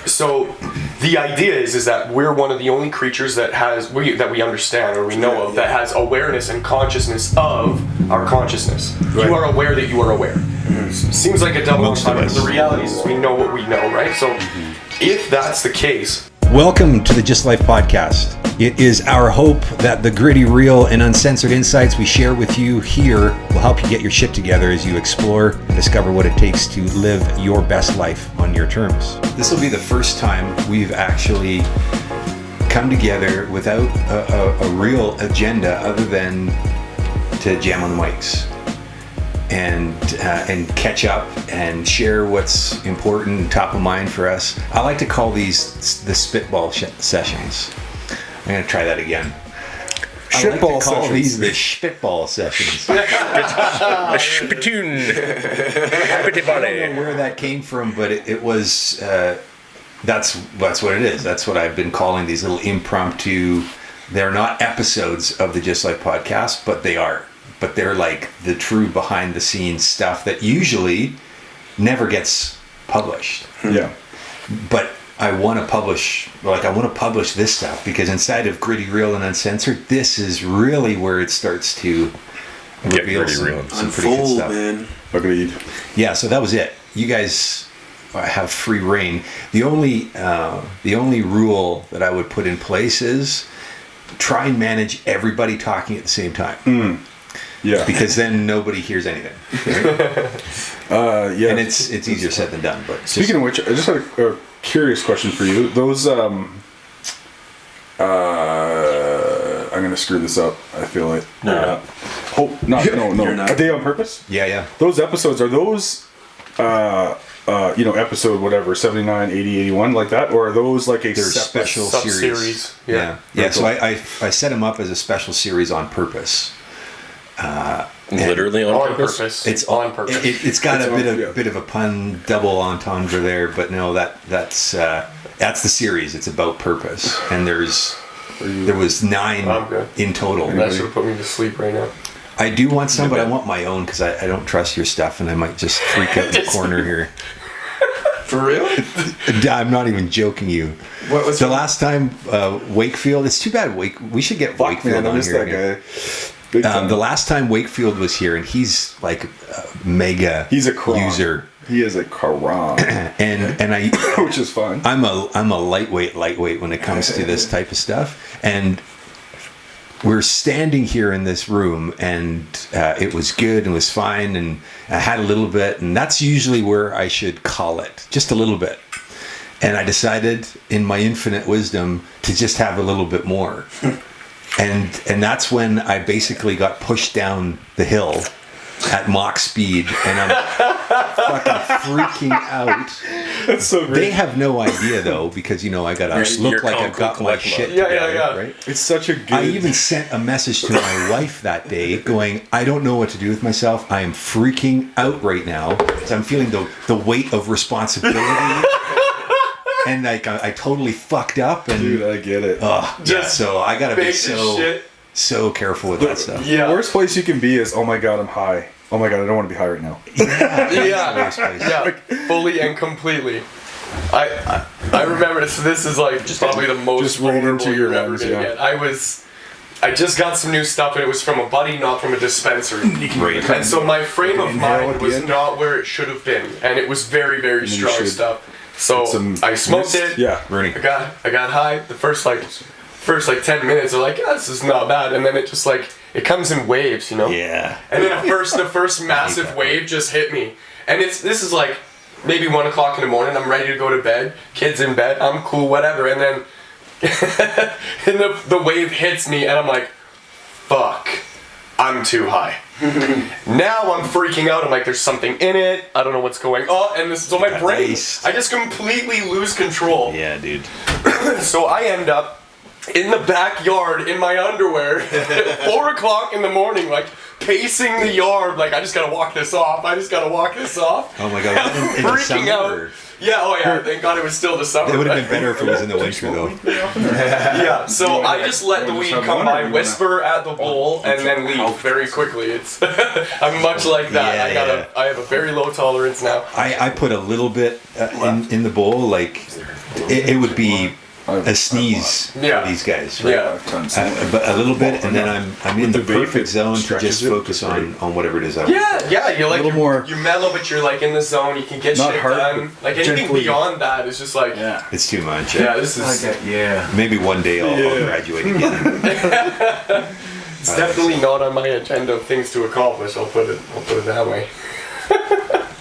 So the idea is that we're one of the only creatures that we understand or we know of that has awareness and consciousness of our consciousness. Right. You are aware that you are aware. Seems like a double entendre. The reality is we know what we know, right? So if that's the case. Welcome to the GYST Life podcast. It is our hope that the gritty, real, and uncensored insights we share with you here will help you get your shit together as you explore and discover what it takes to live your best life on your terms. This will be the first time we've actually come together without a real agenda other than to jam on the mics and catch up and share what's important and top of mind for us. I like to call these the spitball sessions. I'm going to try that again. Shitball sessions. Call these the spitball sessions. A spittoon. I don't know where that came from, but it was, that's what it is. That's what I've been calling these little impromptu, they're not episodes of the GYST Life podcast, but they are. But they're like the true behind the scenes stuff that usually never gets published. Yeah. But I want to publish this stuff because inside of Gritty, Real, and Uncensored, this is really where it starts to reveal some pretty good stuff. Man. Agreed. Yeah, so that was it. You guys have free reign. The only rule that I would put in place is try and manage everybody talking at the same time. Yeah. Because then nobody hears anything. Right? Yeah. And it's easier said than done. But speaking of which, I just had a curious question for you. Those I'm gonna screw this up. I feel like no. No. Are they on purpose? Yeah. Those episodes, are those episode whatever 79, 80, 81 like that, or are those like a special series? Yeah. So I set them up as a special series on purpose. Literally on purpose. It's on purpose. It's got a bit of a pun, double entendre there, but no, that's the series. It's about purpose, and there was 9 in total. That should put me to sleep right now. I do want some, but I want my own because I don't trust your stuff, and I might just freak out in the corner here. For real? I'm not even joking you. What was the last time Wakefield? It's too bad we should get Wakefield on here. That guy. The last time Wakefield was here, and he's like a mega user. He is a Quran. and I which is fun. I'm a lightweight when it comes to this type of stuff. And we're standing here in this room, and it was good and it was fine, and I had a little bit, and that's usually where I should call it, just a little bit. And I decided in my infinite wisdom to just have a little bit more. And that's when I basically got pushed down the hill at Mach speed, and I'm fucking freaking out. That's so great. They have no idea though, because I gotta look like I've got my shit together, right? It's such a good. I even sent a message to my wife that day, going, "I don't know what to do with myself. I am freaking out right now. I'm feeling the weight of responsibility." And like I totally fucked up, and dude, I get it. So I gotta be so careful with that stuff. Yeah. The worst place you can be is, oh my god, I'm high. Oh my god, I don't want to be high right now. Yeah, fully and completely. I remember. So this is like probably the most vulnerable you're ever gonna get. I just got some new stuff, and it was from a buddy, not from a dispensary. Great. And so my frame of mind was not where it should have been, and it was very, very strong stuff. So I smoked it. Yeah, I got high. The first 10 minutes are like, this is not bad, and then it just it comes in waves, Yeah. And then the first massive wave just hit me, and this is like maybe 1 o'clock in the morning. I'm ready to go to bed. Kids in bed. I'm cool, whatever. And then and the wave hits me, and I'm like, fuck, I'm too high. Now I'm freaking out. I'm like, there's something in it. I don't know what's going on. And this is on my brain. I just completely lose control. Yeah, dude. So I end up in the backyard in my underwear at 4 o'clock in the morning, pacing the yard. I just gotta walk this off. Oh my god, I'm freaking out. Yeah, oh yeah, thank God it was still the summer. It would have been better if it was in the winter, though. Yeah, so I just let the weed come by, whisper at the bowl, and then leave very quickly. It's I'm much like that. I have a very low tolerance now. I put a little bit in the bowl, like it would be a sneeze for these guys, right? Yeah. But a little bit, and then I'm in the perfect zone to just focus on whatever it is I want. Yeah, you're like, you're mellow, but you're like in the zone, you can get shit done. Like anything gently. Beyond that is just like... It's too much. Yeah, this is... Maybe one day I'll graduate again. It's definitely not on my agenda of things to accomplish, I'll put it that way.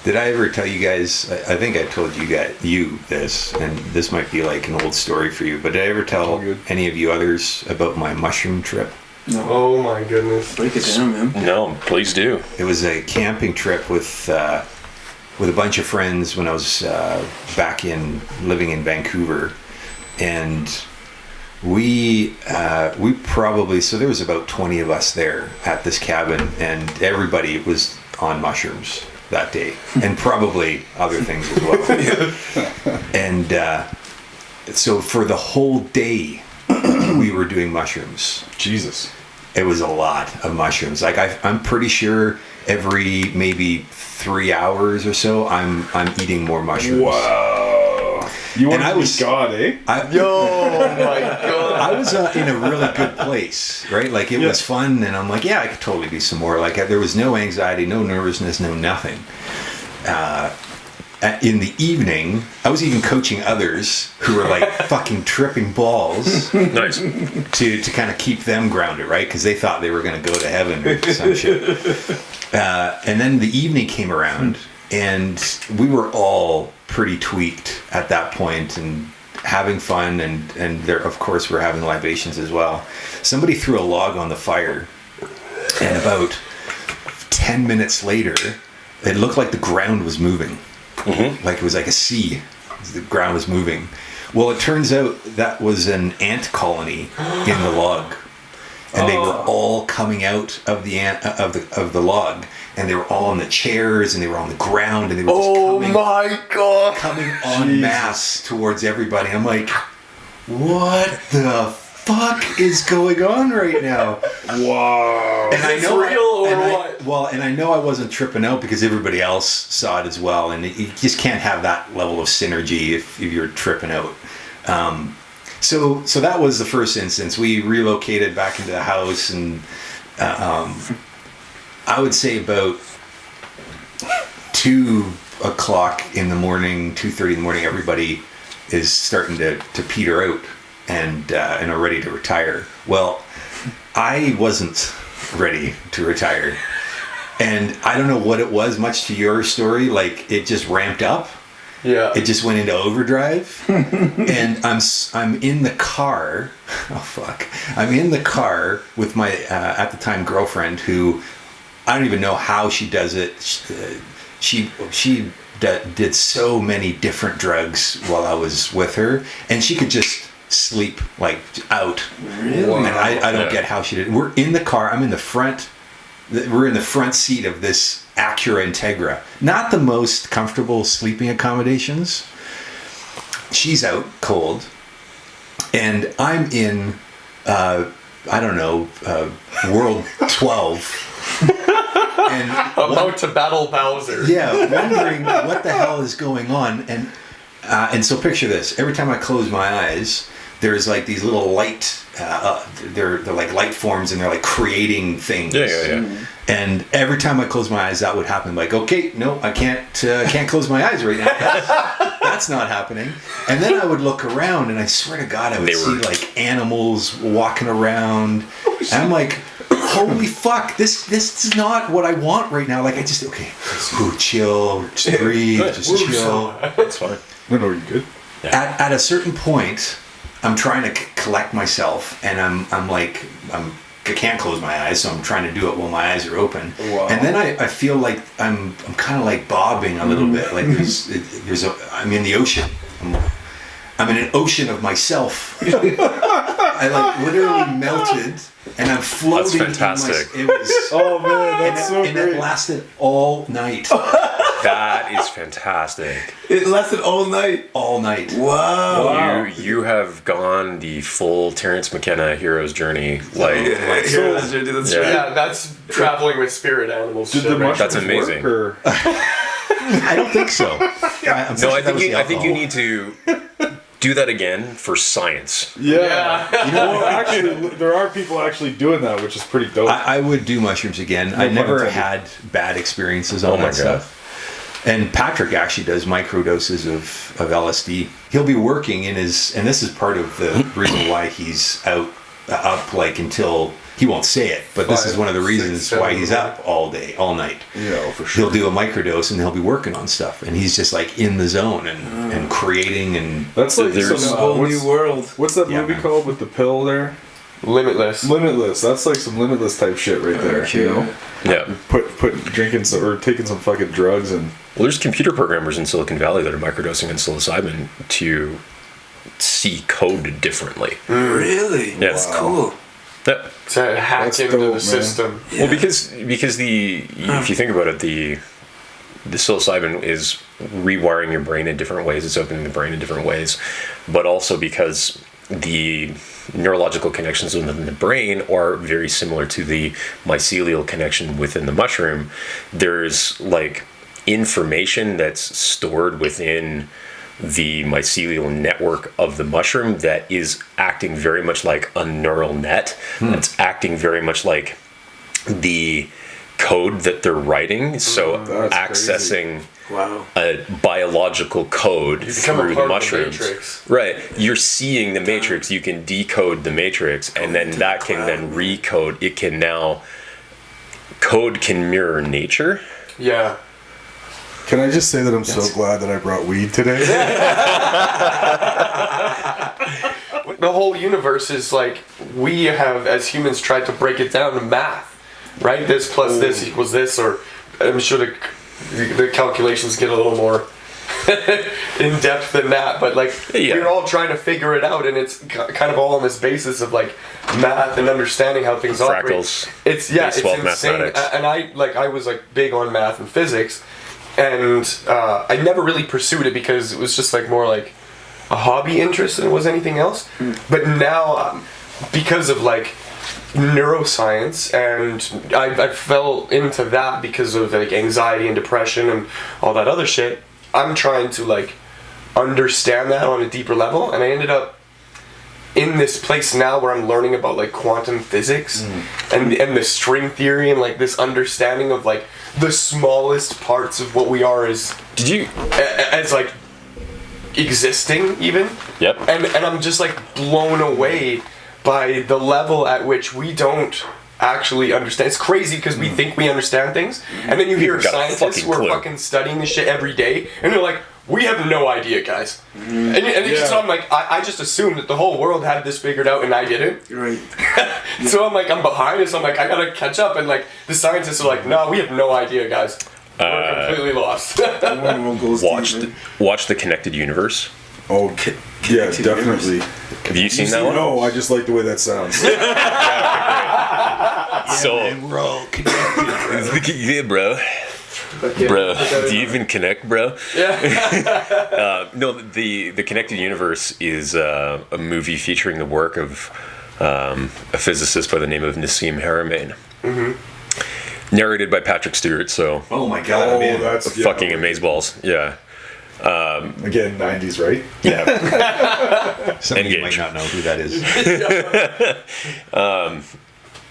Did I ever tell you guys, I think I told you this, and this might be like an old story for you, but did I ever tell any of you others about my mushroom trip? No. Oh my goodness. Break it down, man. No, please do. It was a camping trip with a bunch of friends when I was back living in Vancouver, and we probably, so there was about 20 of us there at this cabin, and everybody was on mushrooms that day, and probably other things as well. And so for the whole day we were doing mushrooms. Jesus. It was a lot of mushrooms. Like I'm pretty sure every maybe 3 hours or so I'm eating more mushrooms. Wow. You want to be God, eh? Oh my God. I was in a really good place, right? Like it was fun, and I'm like, yeah, I could totally do some more. Like there was no anxiety, no nervousness, no nothing. In the evening, I was even coaching others who were like fucking tripping balls. Nice. To kind of keep them grounded, right? Because they thought they were going to go to heaven or some shit. And then the evening came around, and we were all pretty tweaked at that point and having fun, and there, of course, we're having libations as well. Somebody threw a log on the fire, and about 10 minutes later, it looked like the ground was moving. Mm-hmm. Like it was like a sea. The ground was moving. Well, it turns out that was an ant colony in the log, and they were all coming out of the of the log, and they were all on the chairs, and they were on the ground, and they were just coming en masse towards everybody. I'm like, what the fuck is going on right now? Wow. And I know, real or what? Well, and I know I wasn't tripping out because everybody else saw it as well, and you just can't have that level of synergy if you're tripping out. So that was the first instance. We relocated back into the house, and I would say about 2:00 in the morning, 2:30 in the morning, everybody is starting to peter out and are ready to retire. Well, I wasn't ready to retire, and I don't know what it was. Much to your story, like it just ramped up. Yeah. It just went into overdrive, and I'm in the car. Oh fuck! I'm in the car with my at the time girlfriend, who I don't even know how she does it. She did so many different drugs while I was with her, and she could just sleep like out. Really? And I don't get how she did it. We're in the car. I'm in the front. We're in the front seat of this Acura Integra. Not the most comfortable sleeping accommodations. She's out cold, and I'm in I don't know, World 12. And about to battle Bowser. Yeah, wondering what the hell is going on. And so picture this. Every time I close my eyes, there's like these little light, they're like light forms, and they're like creating things. Yeah. And every time I close my eyes, that would happen. Like, okay, no, I can't close my eyes right now. That's not happening. And then I would look around, and I swear to God, I would see like animals walking around. And I'm like, holy fuck, this is not what I want right now. Like, I just, okay, chill, just breathe, just chill. That's fine. No, you're good. Yeah. At a certain point, I'm trying to collect myself, and I can't close my eyes, so I'm trying to do it while my eyes are open. Wow. And then I feel like I'm kind of like bobbing a little bit, like I'm in the ocean. I'm in an ocean of myself. I like literally melted, and I'm floating. That's fantastic. It was. Oh man, that's so and great. it lasted all night. That is fantastic. It lasted all night. All night. Wow. You have gone the full Terrence McKenna hero's journey. That's traveling with spirit animals. Did the mushrooms That's amazing. work, or? I don't think so. No, I think you need to do that again for science. Yeah. Well, actually, there are people actually doing that, which is pretty dope. I would do mushrooms again. I never had bad experiences on that stuff. And Patrick actually does micro doses of LSD. He'll be working in his, and this is part of the reason why he's up like until, he won't say it, but this is one of the reasons why he's up all day, all night. Yeah, for sure. He'll do a microdose and he'll be working on stuff, and he's just like in the zone and creating, and that's like There's a whole new world. What's that movie called with the pill there? Limitless. That's like some Limitless type shit right there. You know? Yeah. Drinking some, or taking some fucking drugs and. Well, there's computer programmers in Silicon Valley that are microdosing in psilocybin to see code differently. Really? Yeah. That's cool. Yeah. To hack That's into dope, the man. system. Yeah. Well, because if you think about it, the psilocybin is rewiring your brain in different ways. It's opening the brain in different ways, but also because the neurological connections within the brain are very similar to the mycelial connection within the mushroom. There's like information that's stored within the mycelial network of the mushroom that is acting very much like a neural net. That's acting very much like the code that they're writing. So accessing a biological code through the mushrooms. Right. You're seeing the matrix. You can decode the matrix, and then that can then recode. It can now, code can mirror nature. Yeah. Can I just say that I'm so glad that I brought weed today? The whole universe is like, we have as humans tried to break it down to math, right? This plus this equals this, or I'm sure the calculations get a little more in depth than that, but like we're all trying to figure it out, and it's kind of all on this basis of like math and understanding how things Fractals. operate. It's insane. Mathematics. And I was like big on math and physics, and I never really pursued it because it was just like more like a hobby interest than it was anything else. But now, because of like neuroscience, and I fell into that because of like anxiety and depression and all that other shit, I'm trying to like understand that on a deeper level, and I ended up in this place now where I'm learning about like quantum physics and the string theory, and like this understanding of like the smallest parts of what we are as like existing even. Yep. And I'm just like blown away by the level at which we don't actually understand. It's crazy because we think we understand things, and then you hear scientists who are fucking studying this shit every day, and they're like, we have no idea, guys. And so I'm like, I just assumed that the whole world had this figured out, and I didn't. Right. So I'm like, I'm behind this. I'm like, I gotta catch up, and like the scientists are like, no, we have no idea, guys. We're completely lost. Watch the Connected Universe. Oh, yeah, definitely. Have you seen that one? No, I just like the way that sounds. So we're all connected. yeah, bro. Bro, do you even connect, bro? Yeah. No, the Connected Universe is a movie featuring the work of a physicist by the name of Nassim Haramein. Narrated by Patrick Stewart. So. Oh my god! Man. That's fucking amazeballs. Yeah. Again, 90s, right? Yeah. Some of you might not know who that is.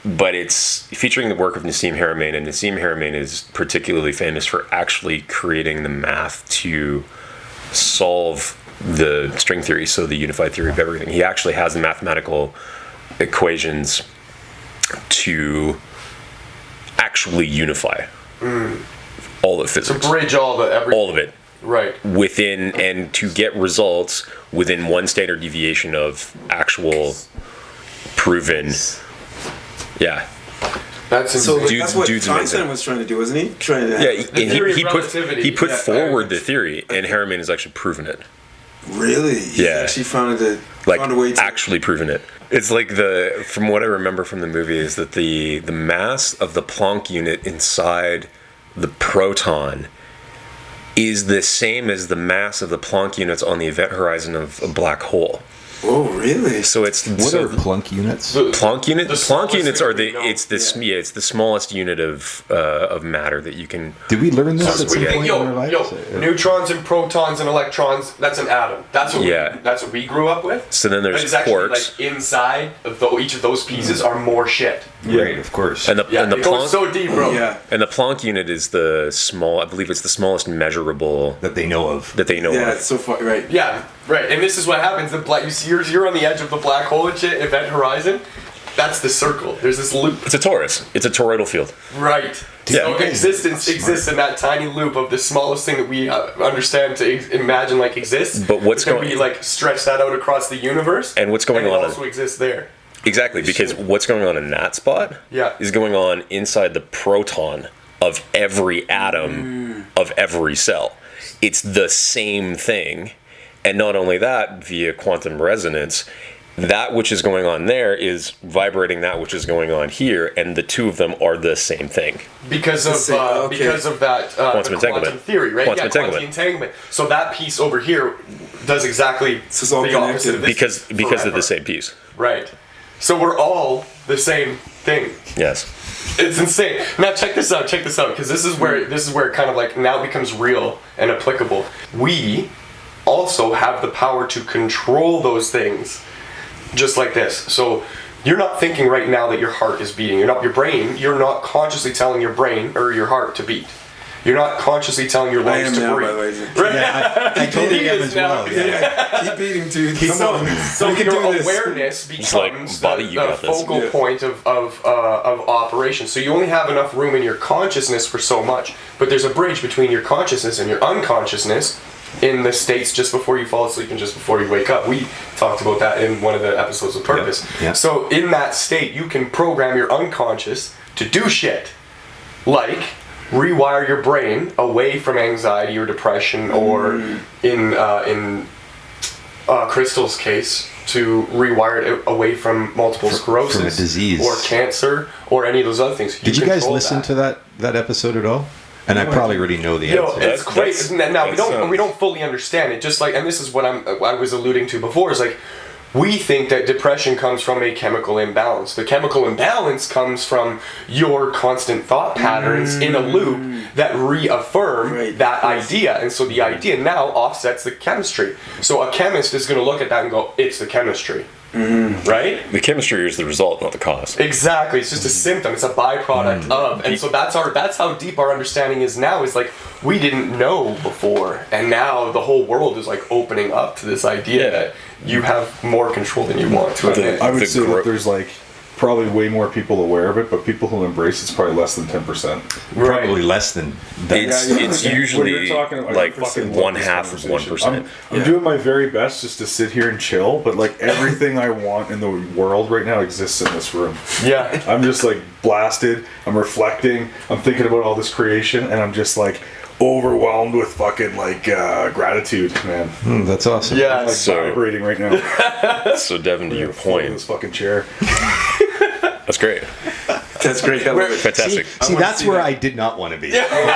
But it's featuring the work of Nassim Haramein, and Nassim Haramein is particularly famous for actually creating the math to solve the string theory, so the unified theory of everything. He actually has the mathematical equations to actually unify all of physics. To bridge all of it. Right. Within, and to get results within one standard deviation of actual proven. Yeah. That's So insane. that's what dude's Einstein amazing. was trying to do, wasn't he? Trying to Yeah, theory he of put relativity. he put Yeah, forward the theory, and Haramein has actually proven it. Really? He Yeah. actually found a Like way to actually proven it. It's like from what I remember from the movie is that the mass of the Planck unit inside the proton is the same as the mass of the Planck units on the event horizon of a black hole. Oh, really? So it's What are Planck units? Planck units. Planck units are thing we know. it's the smallest unit of matter that you can. Did we learn this at some Yeah. point in our lives? Neutrons and protons and electrons, that's an atom. That's what we grew up with. So then But there's it's actually quarks. like inside of each of those pieces are more shit. Right, of course. And the Yeah, and the it goes Planck so deep, bro. Yeah. and the Planck unit is the small. I believe it's the smallest measurable that they know of. that they know Yeah, of. it's so far, right. Yeah, right. And this is what happens. The black, you see, you're on the edge of the black hole and shit, event horizon. That's the circle. There's this loop. It's a torus. It's a toroidal field. Right. Yeah. So existence exists in that tiny loop of the smallest thing that we understand to imagine like exists. But what's then going- we like stretch that out across the universe. And what's going and on it in- also exists there. Exactly, because what's going on in that spot Yeah. is going on inside the proton of every atom of every cell. It's the same thing. And not only that, via quantum resonance, that which is going on there is vibrating that which is going on here, and the two of them are the same thing. Because of that Quantum the entanglement. theory, right? Quantum Quantum entanglement. entanglement. So that piece over here does exactly So it's all the opposite of this Because they're forever. the same piece. Right. So we're all the same thing. Yes. It's insane. Now check this out, because this is where it kind of like now becomes real and applicable. We also have the power to control those things, just like this. So you're not thinking right now that your heart is beating. You're not consciously telling your brain or your heart to beat. You're not consciously telling your I lungs am to now, breathe. by the way. Right? Yeah, I totally He am is as now. well. Yeah. Keep beating, dude. So We can your do this. awareness like, becomes buddy, the, you the got this. focal Yeah. point of operation. So you only have enough room in your consciousness for so much, but there's a bridge between your consciousness and your unconsciousness in the states just before you fall asleep and just before you wake up. We talked about that in one of the episodes of Purpose. Yeah. So in that state, you can program your unconscious to do shit like rewire your brain away from anxiety or depression, or in Crystal's case, to rewire it away from multiple sclerosis, from a disease, or cancer, or any of those other things. Did you guys listen to that episode at all? And I probably already know the answer. It's crazy. Now we don't fully understand it. Just like, and this is what I was alluding to before. Is like, we think that depression comes from a chemical imbalance. The chemical imbalance comes from your constant thought patterns in a loop that reaffirm that idea. And so the idea now offsets the chemistry. So a chemist is going to look at that and go, it's the chemistry. Right? The chemistry is the result, not the cause. Exactly. It's just a symptom. It's a byproduct of. And so that's how deep our understanding is now. Is like, we didn't know before, and now the whole world is like opening up to this idea that you have more control than you want to admit. I would The say that there's like probably way more people aware of it, but people who embrace it's probably less than 10%. Probably less than that. It's When usually you're talking, I like fucking love one this half of conversation. 1%. I'm doing my very best just to sit here and chill, but like everything I want in the world right now exists in this room. Yeah. I'm just like blasted. I'm reflecting. I'm thinking about all this creation, and I'm just like overwhelmed with fucking like gratitude, man. That's awesome. Yeah. I'm like So- vibrating right now. So Devin, to your Float in point, this fucking chair. that's great. That's great. I love it. Fantastic. See, that's where I did not want to be. Yeah, I'm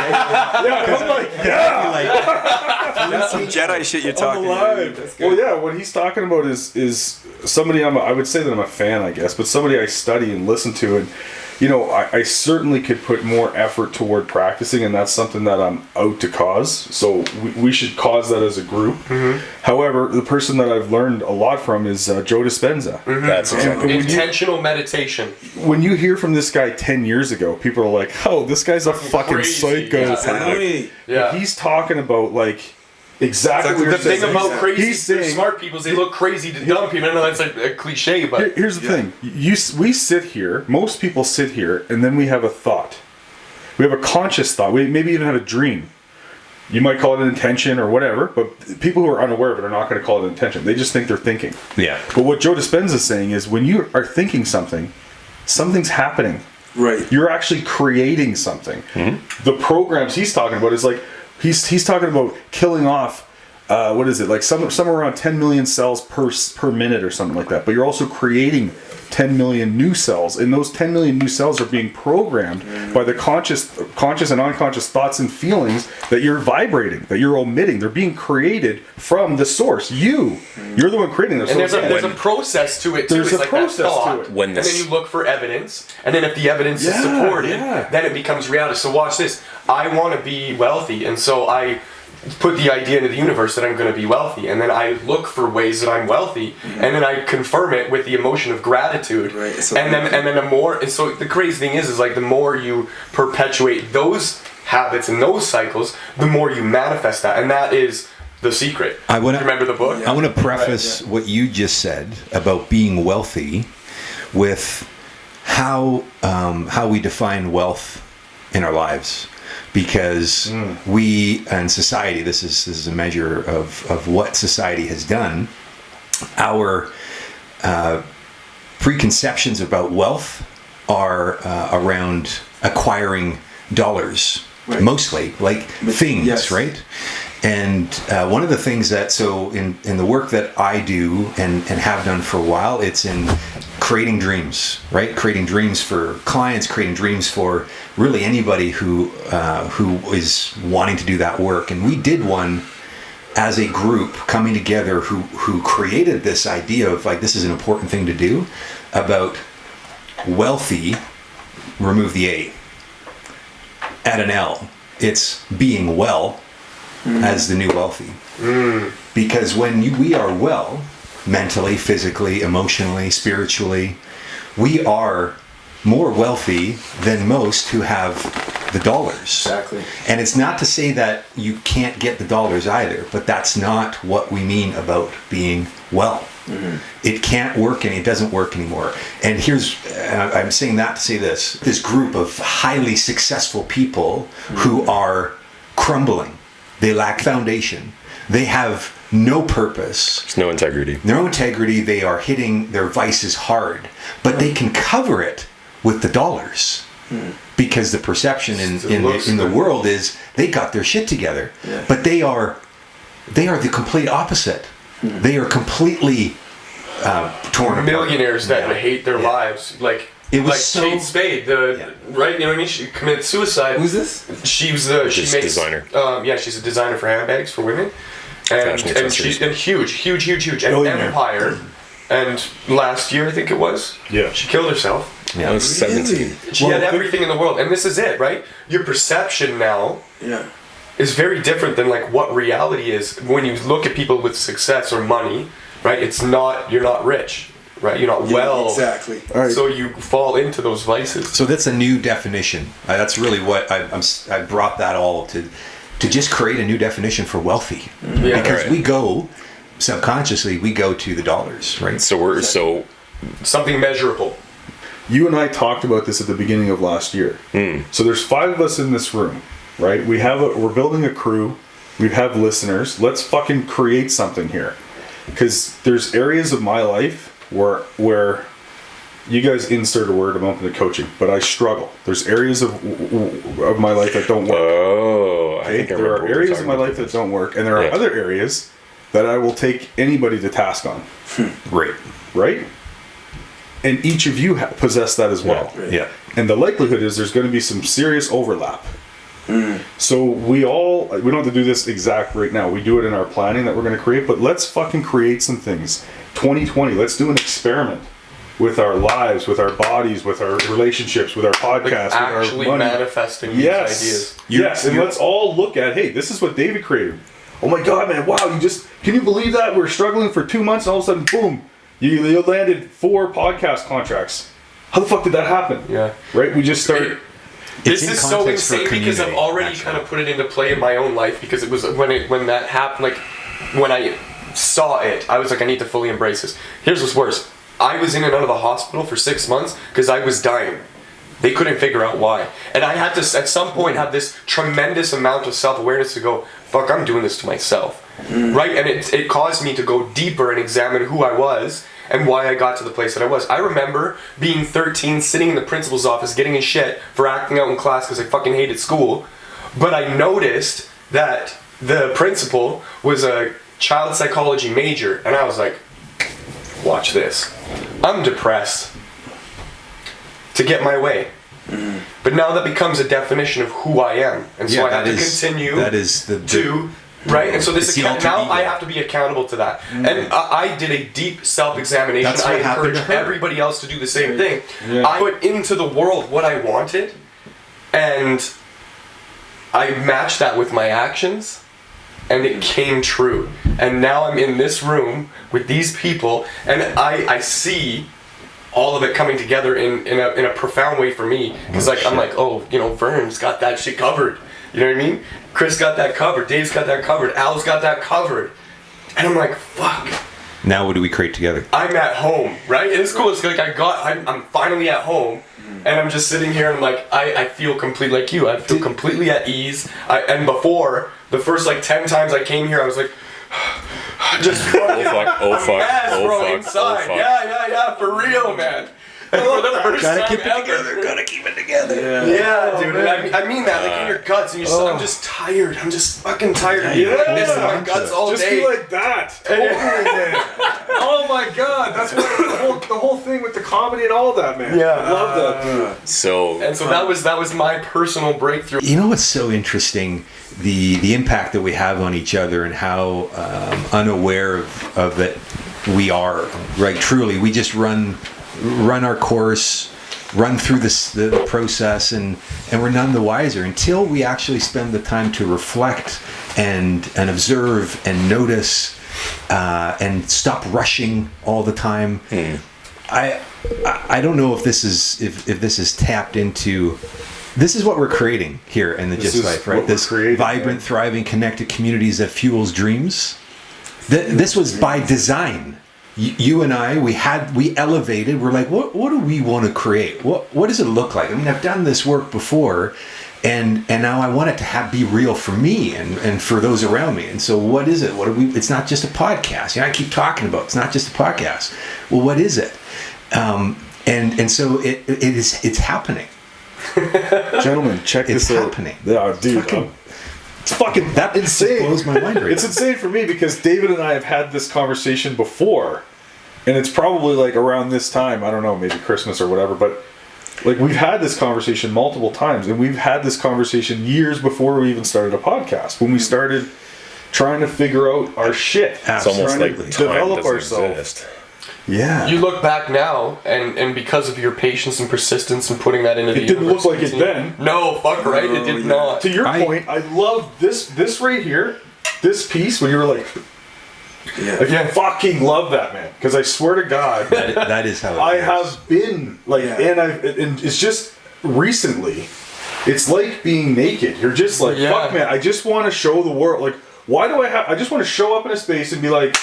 like, Some Jedi shit you're talking I'm alive. about. That's good. Well, yeah, what he's talking about is somebody I would say that I'm a fan, I guess, but somebody I study and listen to, and you know, I certainly could put more effort toward practicing, and that's something that I'm out to cause. So we should cause that as a group. However, the person that I've learned a lot from is Joe Dispenza. That's exactly. Intentional meditation. When you hear from this guy 10 years ago, people are like, "Oh, this guy's a fucking Crazy. psycho." Yeah. Tell me. Yeah. He's talking about like exactly what The you're thing saying. about crazy, He's saying, smart people is they look crazy to dumb people. I know that's like a cliche, but Here's the thing. We sit here, most people sit here, and then we have a thought. We have a conscious thought. We maybe even have a dream. You might call it an intention or whatever, but people who are unaware of it are not going to call it an intention. They just think they're thinking. Yeah. But what Joe Dispenza is saying is when you are thinking something, something's happening. Right. You're actually creating something. The programs he's talking about is like, he's talking about killing off, what is it, like somewhere around 10 million cells per minute or something like that. But you're also creating 10 million new cells, and those 10 million new cells are being programmed by the conscious and unconscious thoughts and feelings that you're vibrating, that you're omitting. They're being created from the source. You're the one creating them. And there's a process to it too. There's it's a like process that thought, to it. When and then this- you look for evidence, and then if the evidence is supported, then it becomes reality. So watch this. I want to be wealthy, and so I put the idea into the universe that I'm going to be wealthy, and then I look for ways that I'm wealthy, and then I confirm it with the emotion of gratitude, Right, so- and then the more. And so the crazy thing is like the more you perpetuate those habits and those cycles, the more you manifest that, and that is the secret. I wanna- remember the book. I want to preface what you just said about being wealthy with how we define wealth in our lives, because we and society, this is a measure of what society has done. Our preconceptions about wealth are around acquiring dollars, Right. mostly like things, yes. right? And one of the things that, so in the work that I do and have done for a while, it's in creating dreams, right? Creating dreams for clients, creating dreams for really anybody who is wanting to do that work. And we did one as a group coming together who created this idea of like, this is an important thing to do about wealthy, remove the A, add an L. It's being well as the new wealthy. Because when we are well, mentally, physically, emotionally, spiritually, we are more wealthy than most who have the dollars. Exactly. And it's not to say that you can't get the dollars either, but that's not what we mean about being well. It can't work, and it doesn't work anymore. And I'm saying that to say this group of highly successful people who are crumbling. They lack foundation. They have no purpose. There's no integrity. No integrity. They are hitting their vices hard, but they can cover it with the dollars, because the perception in the world is they got their shit together. Yeah. But they are the complete opposite. They are completely torn apart. Millionaires that hate their lives, like It was like so- Kate Spade, right? You know what I mean? She committed suicide. Who's this? She makes designer. She's a designer for handbags for women, Fashion and accessories. she's huge, an Billionaire. empire. And last year, I think it was, Yeah. she killed herself. I was 17. She had everything in the world, and this is it, right? Your perception now Yeah. is very different than like what reality is. When you look at people with success or money, right? You're not rich, right? You're not well. Exactly. All right. So you fall into those vices. So that's a new definition. That's really what I brought that all to just create a new definition for wealthy. Yeah. Because Right. we go subconsciously, we go to the dollars, right? So Something measurable. You and I talked about this at the beginning of last year. So there's 5 of us in this room, right? We're building a crew. We have listeners. Let's fucking create something here. Because there's areas of my life where you guys insert a word, I'm open to coaching, but I struggle. There's areas of my life that don't work. I Okay? think I There remember are what we're areas of talking my about. life that don't work, and there are Yeah. other areas that I will take anybody to task on, Right. right? And each of you possess that as well. Right. Yeah. And the likelihood is there's going to be some serious overlap. So we don't have to do this exact right now. We do it in our planning that we're going to create, but let's fucking create some things. 2020, let's do an experiment with our lives, with our bodies, with our relationships, with our Like podcasts, actually with our money. manifesting these Yes. ideas. Yes, and let's all look at, hey, this is what David created. Oh my God, man, wow, can you believe that? We're struggling for 2 months and all of a sudden, boom, you landed 4 podcast contracts. How the fuck did that happen? Yeah. Right? We just started. It's This in is so context for insane because I've community, already actually. kind of put it into play in my own life, because it was when that happened, like when I saw it, I was like, I need to fully embrace this. Here's what's worse. I was in and out of the hospital for 6 months because I was dying. They couldn't figure out why. And I had to, at some point, have this tremendous amount of self-awareness to go, fuck, I'm doing this to myself. Right? And it caused me to go deeper and examine who I was and why I got to the place that I was. I remember being 13, sitting in the principal's office, getting in shit for acting out in class because I fucking hated school. But I noticed that the principal was a child psychology major, and I was like, watch this. I'm depressed. to get my way. But now that becomes a definition of who I am, and so I have to continue. That is the right, and so this the alter now ego. I have to be accountable to that. And I did a deep self-examination. That's what I happened encourage to her. everybody else to do the same thing. Yeah. I put into the world what I wanted, and I matched that with my actions, and it came true. And now I'm in this room with these people, and I see all of it coming together in a profound way for me. Because I'm like, oh, Vern's got that shit covered. You know what I mean? Chris got that covered. Dave's got that covered. Al's got that covered. And I'm like, fuck. Now what do we create together? I'm at home, right? And it's cool. It's like I'm finally at home, and I'm just sitting here, and I'm like, I feel completely like you. I feel completely at ease. And before, the first 10 times I came here, I was like, just fucking inside. Yeah, for real, man. And for the first Gotta time keep it ever. together. Gotta keep it together. Yeah, dude. And I mean that, in your guts, and I'm just tired. I'm just fucking tired. This in my guts all Just day. be like that. Totally, man. Oh my god, that's what the whole thing with the comedy and all that, man. Yeah. I love that, dude. So that was my personal breakthrough. You know what's so interesting? The impact that we have on each other and how unaware of it we are. Right? Truly, we just run our course, run through the process, and we're none the wiser until we actually spend the time to reflect and observe and notice and stop rushing all the time. I don't know if this is tapped into. This is what we're creating here in the GYST Life, right? This vibrant, thriving, connected communities that fuels dreams. This was by design. You and I, we elevated. We're like, what do we want to create? What does it look like? I mean, I've done this work before, and now I want it to be real for me and for those around me. And so, what is it? What do we? It's not just a podcast. I keep talking about it's not just a podcast. Well, what is it? And so it's happening. Gentlemen, check this out. It's happening. Yeah, dude. It's fucking that insane. Blows my mind right It's now. insane for me because David and I have had this conversation before, and it's probably around this time. I don't know, maybe Christmas or whatever. But we've had this conversation multiple times, and we've had this conversation years before we even started a podcast. When we started trying to figure out our shit, it's almost like time develop doesn't ourselves. exist. Yeah. You look back now, and because of your patience and persistence and putting that into the didn't universe, look like it then. No, fuck right, it did not. To your point, I love this right here, this piece when you were like, I fucking love that, man. Because I swear to God, that is how it I feels. have been and it's just recently, it's like being naked. You're just like, fuck, man. I just want to show the world. Why do I just want to show up in a space and be like,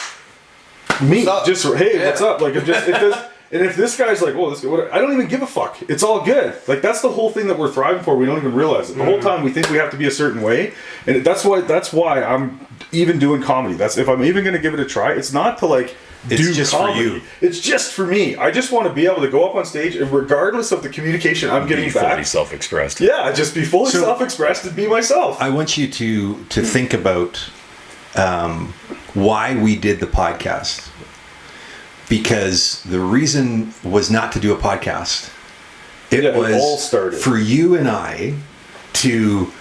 me, just hey, what's up? And if this guy's like, oh, this guy, I don't even give a fuck. It's all good. That's the whole thing that we're thriving for. We don't even realize it. The whole time we think we have to be a certain way, and that's why I'm even doing comedy. That's if I'm even going to give it a try. It's not to do just comedy. for you. It's just for me. I just want to be able to go up on stage, and regardless of the communication I'm getting Fully back, self-expressed. yeah, just be fully self-expressed and be myself. I want you to think about why we did the podcast. Because the reason was not to do a podcast. It was all started for you and I to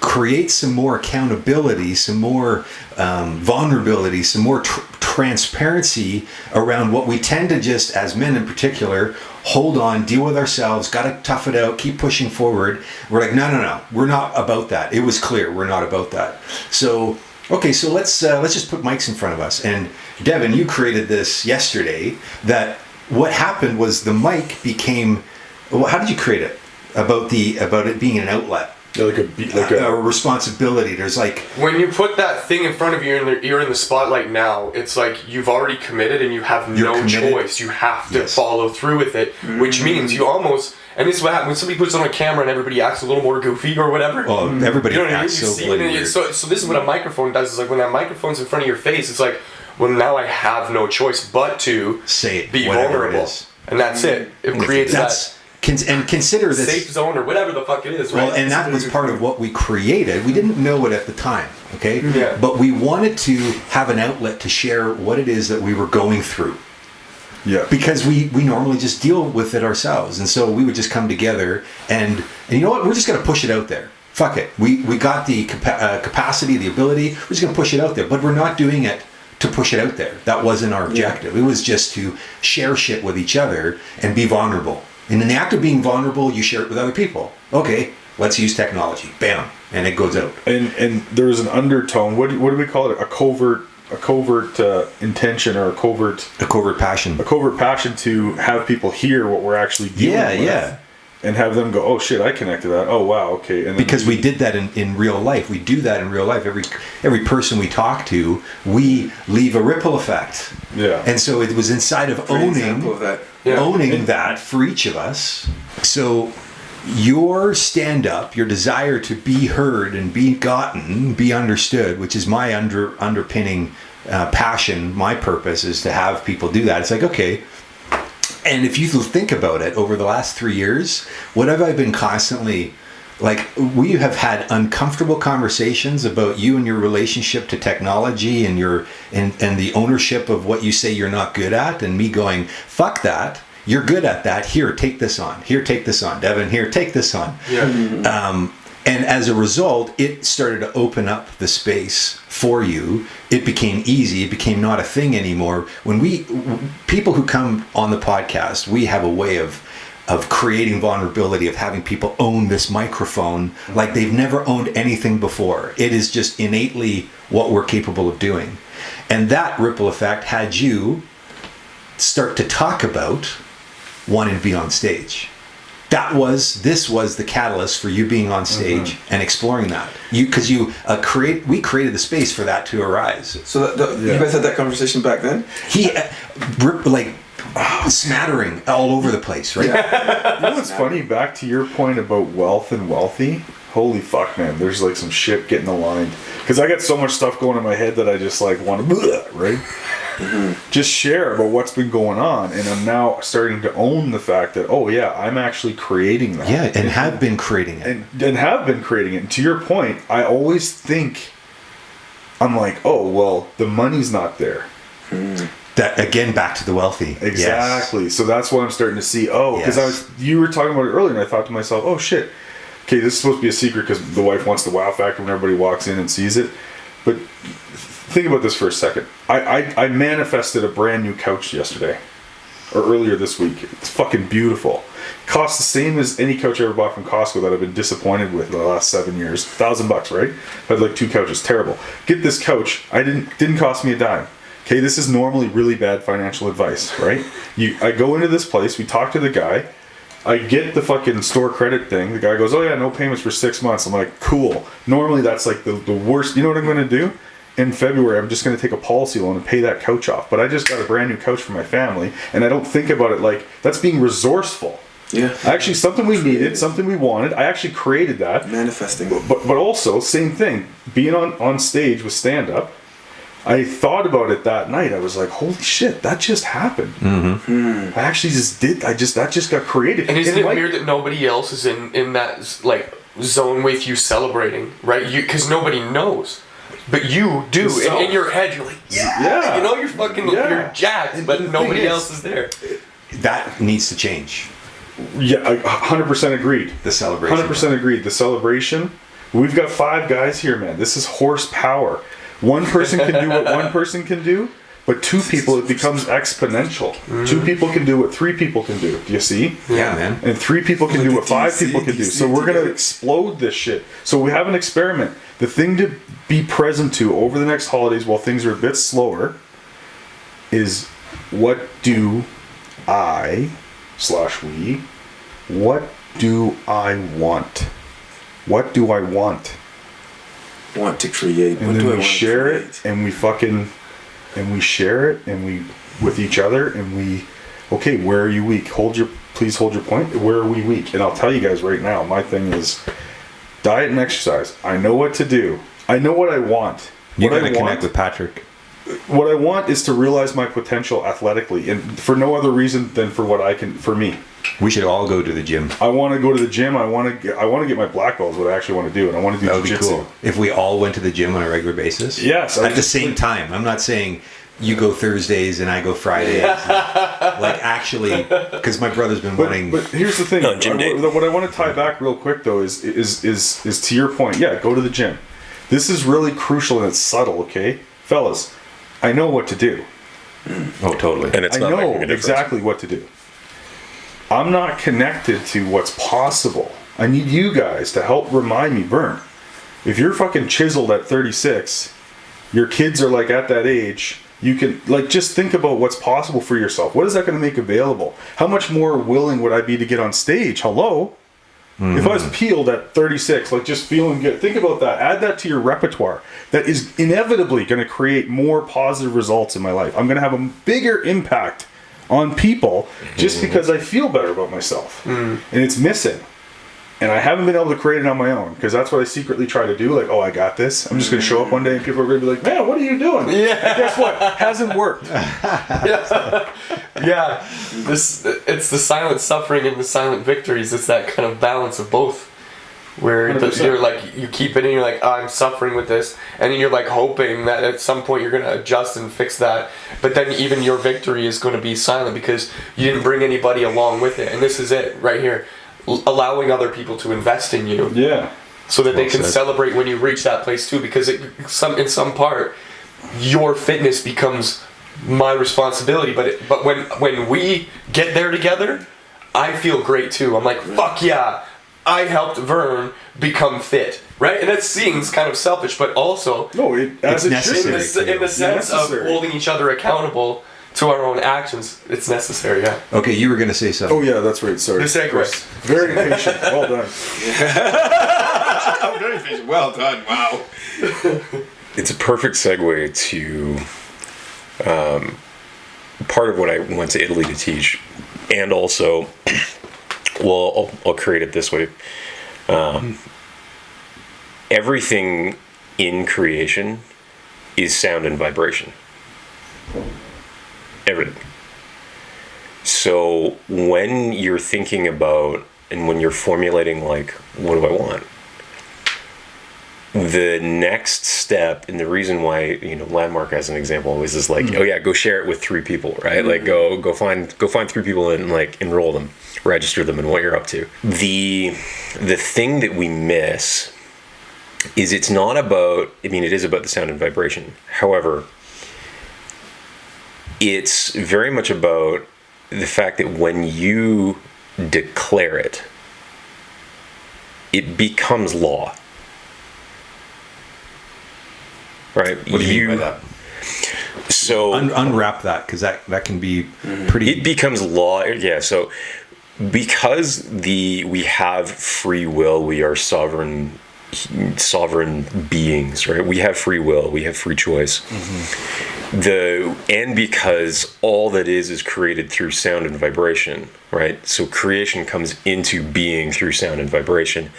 create some more accountability, some more vulnerability, some more transparency around what we tend to just, as men in particular, hold on, deal with ourselves, got to tough it out, keep pushing forward. We're like, no, we're not about that. It was clear we're not about that. So, okay, so let's just put mics in front of us. And Devin, you created this yesterday. That what happened was the mic became. Well, how did you create it? About it being an outlet. A responsibility. There's when you put that thing in front of you and you're in the spotlight now, it's like you've already committed and you have no choice. You have to follow through with it, which means you almost. And this is what happens when somebody puts on a camera and everybody acts a little more goofy or whatever. Well, everybody acts so weird. So this is what a microphone does. Is when that microphone's in front of your face, it's like, well, now I have no choice but to say it, be vulnerable, and that's it. It creates that. And consider this safe zone or whatever the fuck it is, right? Well, and that was part of what we created. We didn't know it at the time, okay? Yeah. But we wanted to have an outlet to share what it is that we were going through. Yeah. Because we normally just deal with it ourselves. And so we would just come together and you know what? We're just going to push it out there. Fuck it. We got the capacity, the ability. We're just going to push it out there. But we're not doing it to push it out there. That wasn't our objective. It was just to share shit with each other and be vulnerable. And in the act of being vulnerable, you share it with other people. Okay, let's use technology. Bam. And it goes out. And there's an undertone. What do we call it? A covert intention or a covert passion. A covert passion to have people hear what we're actually dealing with. And have them go, oh shit, I connected that. Oh wow, okay. And because we did that in real life. We do that in real life. Every person we talk to, we leave a ripple effect. Yeah. And so it was inside of owning that for each of us. So your stand-up, your desire to be heard and be gotten, be understood, which is my underpinning passion, my purpose is to have people do that. It's like, okay. And if you think about it, over the last 3 years, what have I been constantly, like, we have had uncomfortable conversations about you and your relationship to technology and and the ownership of what you say you're not good at, and me going, fuck that. You're good at that. Here, take this on. Here, take this on. Devin, here, take this on. Yeah. And as a result, it started to open up the space for you. It became easy. It became not a thing anymore. When people who come on the podcast, we have a way of creating vulnerability, of having people own this microphone like they've never owned anything before. It is just innately what we're capable of doing. And that ripple effect had you start to talk about wanting to be on stage. This was the catalyst for you being on stage and exploring that. We created the space for that to arise. So you guys had that conversation back then? Smattering all over the place, right? Yeah. You know what's funny? Back to your point about wealth and wealthy. Holy fuck, man! There's like some shit getting aligned because I got so much stuff going in my head that I just like want to, right? Just share about what's been going on, and I'm now starting to own the fact that I'm actually creating that. Yeah, and have been creating it. And have been creating it. And to your point, I always think I'm like, oh well, the money's not there. That again, back to the wealthy. Exactly. Yes. So that's what I'm starting to see. Oh, because you were talking about it earlier, and I thought to myself, oh shit. Okay, this is supposed to be a secret because the wife wants the wow factor when everybody walks in and sees it. But think about this for a second. I manifested a brand new couch yesterday, or earlier this week. It's fucking beautiful. Costs the same as any couch I ever bought from Costco that I've been disappointed with the last 7 years. $1,000, right? I had like 2 couches. Terrible. Get this couch. Didn't cost me a dime. Okay, this is normally really bad financial advice, right? I go into this place. We talk to the guy. I get the fucking store credit thing. The guy goes, oh yeah, no payments for 6 months. I'm like, cool. Normally that's like the worst. You know what I'm going to do? In February, I'm just going to take a policy loan and pay that couch off. But I just got a brand new couch for my family, and I don't think about it like that's being resourceful. Yeah. Actually, something we needed, something we wanted. I actually created that. Manifesting. But also, same thing. Being on stage with stand-up, I thought about it that night. I was like, holy shit, that just happened. I actually just did. That just got created. And isn't it weird that nobody else is in that like zone with you celebrating, right? Because nobody knows. But you do. In your head, you're like, yeah. You know, you're fucking, you're jacked, but nobody else is there. That needs to change. Yeah, 100% agreed. The celebration. 100% agreed. The celebration. We've got 5 guys here, man. This is horsepower. One person can do what one person can do, but 2 people, it becomes exponential. 2 people can do what 3 people can do. Do you see? Yeah, man. And 3 people can do what 5 people can do. So we're going to explode this shit. So we have an experiment. The thing to be present to over the next holidays while things are a bit slower is what do I /we, what do I want? What do I want? Want to create. And then we share it, and we share it, and we with each other, and we, okay, where are you weak? Please hold your point. Where are we weak? And I'll tell you guys right now, my thing is diet and exercise. I know what to do. I know what I want. You're going to connect with Patrick. What I want is to realize my potential athletically, and for no other reason than for me. We should all go to the gym. I want to go to the gym. I want to get my black belt is what I actually want to do, and I want to do that would jiu-jitsu. be cool. If we all went to the gym on a regular basis. Yes. At the same time. I'm not saying you go Thursdays and I go Fridays. Like actually, because my brother's been wanting. But here's the thing. What I want to tie back real quick though is to your point. Yeah, go to the gym. This is really crucial and it's subtle. Okay, fellas, I know what to do. Oh, totally. And it's I not know making a difference. exactly what to do. I'm not connected to what's possible. I need you guys to help remind me, Vern. If you're fucking chiseled at 36, your kids are like at that age, you can like just think about what's possible for yourself. What is that going to make available? How much more willing would I be to get on stage? Hello? Mm-hmm. If I was peeled at 36, like just feeling good, think about that. Add that to your repertoire. That is inevitably going to create more positive results in my life. I'm going to have a bigger impact on people just because I feel better about myself. And it's missing. And I haven't been able to create it on my own because that's what I secretly try to do. Like, oh, I got this. I'm just going to show up one day and people are going to be like, man, what are you doing? Yeah. And guess what? Hasn't worked. Yeah. It's the silent suffering and the silent victories. It's that kind of balance of both. Where you're like, you keep it and you're like, oh, I'm suffering with this. And then you're like hoping that at some point you're going to adjust and fix that. But then even your victory is going to be silent because you didn't bring anybody along with it. And this is it right here. Allowing other people to invest in you. Yeah. So that they can celebrate when you reach that place too. Because in some part, your fitness becomes my responsibility. But when we get there together, I feel great too. I'm like, fuck yeah, I helped Vern become fit, right? And that seems kind of selfish, but also it's necessary in the sense of holding each other accountable to our own actions. It's necessary. Yeah. Okay, you were going to say something. Oh yeah, that's right. Sorry. The segue. Very patient. Well done. I'm very patient. Well done. Wow. It's a perfect segue to part of what I went to Italy to teach, and also, well, I'll create it this way. Everything in creation is sound and vibration. Everything. So when you're thinking about and when you're formulating like, what do I want? The next step, and the reason why, Landmark as an example always is like, oh yeah, go share it with 3 people, right? Like go find 3 people and like enroll them, register them in what you're up to. The thing that we miss is it's not about, it is about the sound and vibration. However, it's very much about the fact that when you declare it, it becomes law. Right? What do you mean by that? So unwrap that, because that can be pretty. It becomes law. Yeah. So because we have free will, we are sovereign beings, right? We have free will, we have free choice. And because all that is created through sound and vibration, right? So creation comes into being through sound and vibration.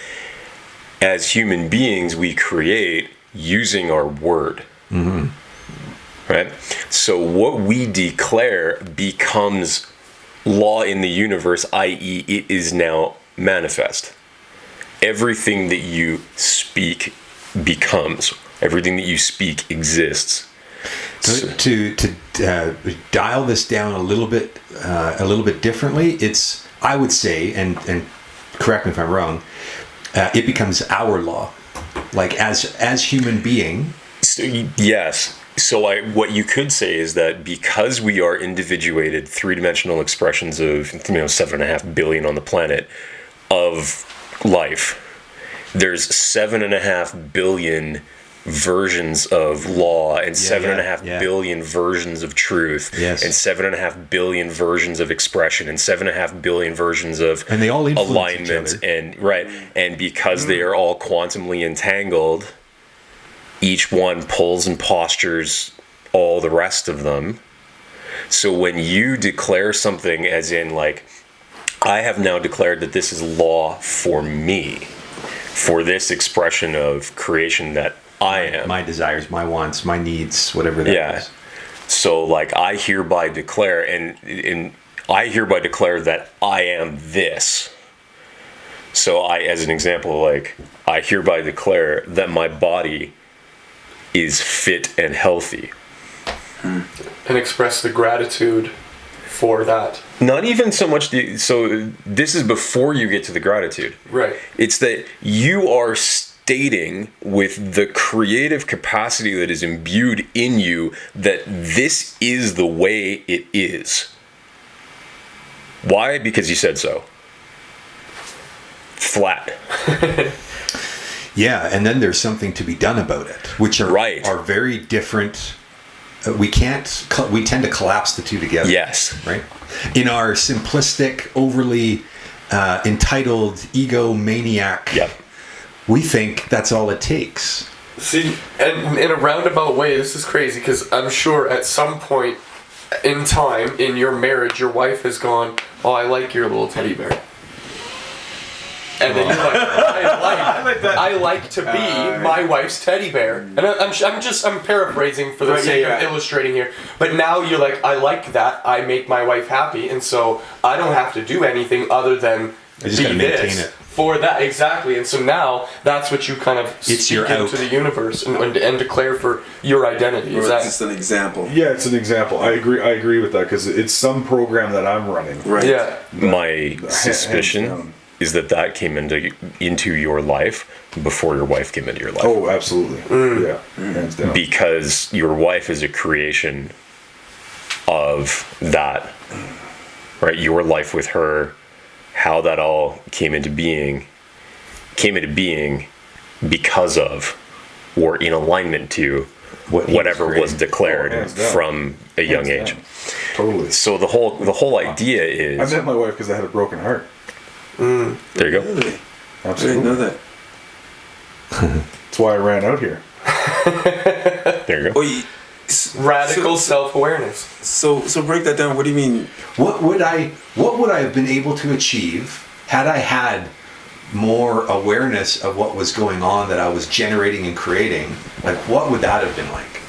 As human beings, we create using our word, right? So what we declare becomes law in the universe, i.e., it is now manifest. Everything that you speak becomes. Everything that you speak exists. To dial this down a little bit differently, it's, I would say, and correct me if I'm wrong, it becomes our law, like as human being. So, yes. So what you could say is that because we are individuated 3-dimensional expressions of 7.5 billion on the planet of life, there's 7.5 billion versions of law and 7.5 billion versions of truth, and 7.5 billion versions of expression and 7.5 billion versions of and they all alignment, and because they are all quantumly entangled, each one pulls and postures all the rest of them. So when you declare something, as in like, I have now declared that this is law for me, for this expression of creation that I am. My desires, my wants, my needs, whatever that is. So like I hereby declare, and I hereby declare that I am this. So I, as an example, like I hereby declare that my body is fit and healthy. and express the gratitude for that. Not even so much so this is before you get to the gratitude. Right. It's that you are stating with the creative capacity that is imbued in you that this is the way it is. Why? Because you said so. Flat. Yeah, and then there's something to be done about it, which are very different. We tend to collapse the two together. Yes. Right? In our simplistic, overly entitled egomaniac, Yep. we think that's all it takes. See, and in a roundabout way, this is crazy, because I'm sure at some point in time in your marriage, your wife has gone, "Oh, I like your little teddy bear." And then you're like, I like to be my wife's teddy bear. And I'm paraphrasing for the sake of illustrating here. But now you're like, I like that. I make my wife happy, and so I don't have to do anything other than I just gotta maintain it for that. Exactly. And so now that's what you kind of speak into the universe and declare for your identity. Is that just an example? Yeah, it's an example. I agree with that, because it's some program that I'm running. Right. Yeah. My suspicion is that came into your life before your wife came into your life. Oh, absolutely. Yeah, hands down. Because your wife is a creation of that, right? Your life with her, how that all came into being because of, or in alignment to, whatever was declared from a young age. Totally. So the whole idea is, I met my wife because I had a broken heart. there you go. Really? Absolutely. I didn't know that. That's why I ran out here. There you go. radical self-awareness. So break that down. What do you mean? What would I have been able to achieve had I had more awareness of what was going on that I was generating and creating? Like, what would that have been like?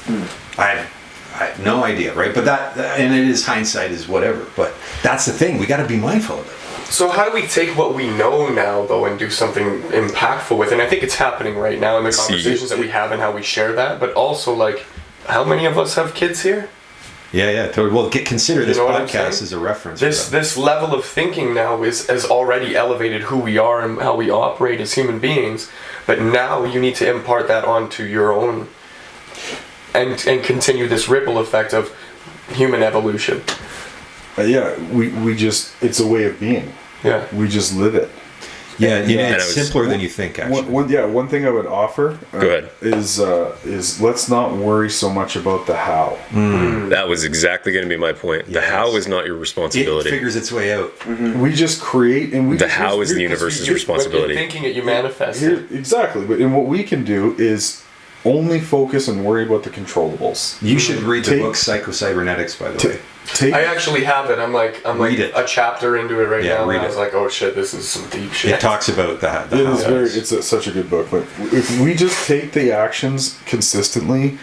I have no idea, right? But that, and it is, hindsight is whatever, but that's the thing, we got to be mindful of it. So how do we take what we know now, though, and do something impactful with it? And I think it's happening right now in the conversations that we have and how we share that, but also, like, how many of us have kids here? Yeah, totally. Well, consider this know podcast as a reference. This level of thinking now has already elevated who we are and how we operate as human beings, but now you need to impart that onto your own and continue this ripple effect of human evolution. We just, it's a way of being. Yeah. We just live it. Yeah, it's simpler than you think, actually. One thing I would offer Go ahead. is let's not worry so much about the how. That was exactly going to be my point. The how is not your responsibility. It figures its way out. We just create, and The how is the universe's responsibility. When you're thinking it, you manifest it. Exactly, but what we can do is only focus and worry about the controllables. You should read the book Psycho-Cybernetics, by the way. I actually have it. I'm like a chapter into it right now, and I was like, oh shit, this is some deep shit. It talks about that. It's such a good book. But if we just take the actions consistently,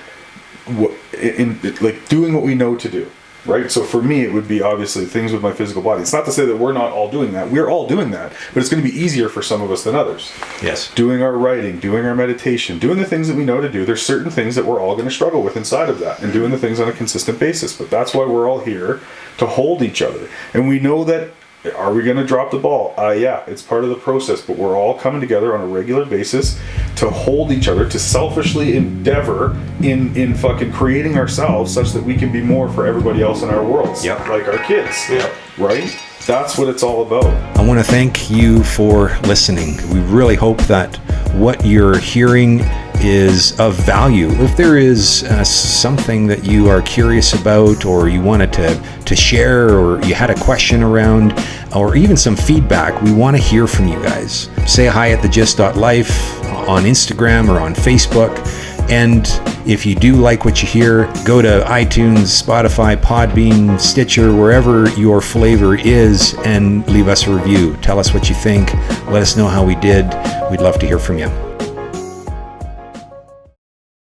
like doing what we know to do, right? So for me, it would be obviously things with my physical body. It's not to say that we're not all doing that. We're all doing that, but it's going to be easier for some of us than others. Yes. Doing our writing, doing our meditation, doing the things that we know to do. There's certain things that we're all going to struggle with inside of that, and doing the things on a consistent basis. But that's why we're all here, to hold each other. And we know that, are we going to drop the ball? Yeah, it's part of the process, but we're all coming together on a regular basis to hold each other, to selfishly endeavor in fucking creating ourselves such that we can be more for everybody else in our worlds. Yep. Like our kids. Yep. Right? That's what it's all about. I want to thank you for listening. We really hope that what you're hearing is of value. If there is something that you are curious about, or you wanted to share, or you had a question around, or even some feedback, we want to hear from you guys. Say hi at the GYST.life on Instagram or on Facebook. And if you do like what you hear, go to iTunes, Spotify, Podbean, Stitcher, wherever your flavor is, and leave us a review. Tell us what you think. Let us know how we did. We'd love to hear from you.